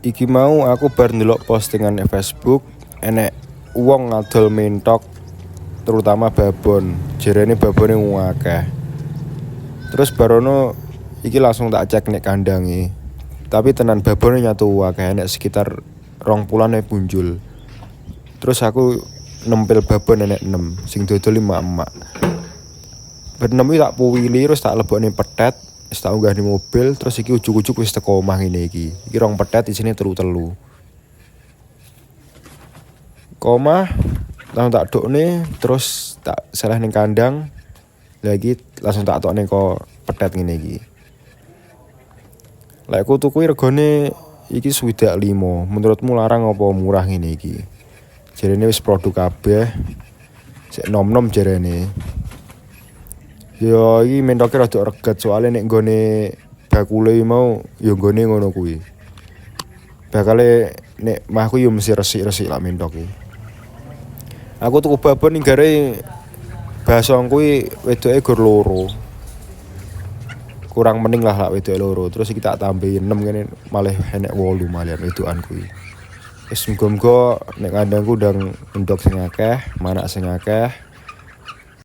Iki mau aku bar ndelok postingan Facebook enek wong ngadol mentok terutama babon. Jarene babone akeh. Terus barono iki langsung tak cek nek kandange. Tapi tenan babone nyatu akeh enek sekitar 20 punjul. Terus aku nempel babon enek 6 sing dodol 5 emak. Benem iki tak puwili terus tak lebokne petet. Wis tak unggah di mobil, terus iki ujug-ujug wis teko omah ngene iki. Iki rong petet isine telu-telu. Omah langsung tak dokne, terus tak salah ning kandang. Lagi langsung tak tokne kok petet ngene iki. Lek aku tuku regane iki 5. Menurutmu larang apa murah ngene iki? Jarene wis produk kabeh. Sik nom-nom jarene. Yo iki mentoke rada reget soalnya nek nggone bakule mau yo nggone ngono kuwi. Bakale nek mahku yo mesti resik-resik lah mentok iki. Aku tuku babon ning gare basong kuwi wedoke gur loro. Kurang mending lah wedoke loro. Terus iki tak tambahi 6 kene malah enek 8 malah wedokan kuwi. Wis muga-muga nek kandangku ndang endok sing akeh, manak sing akeh.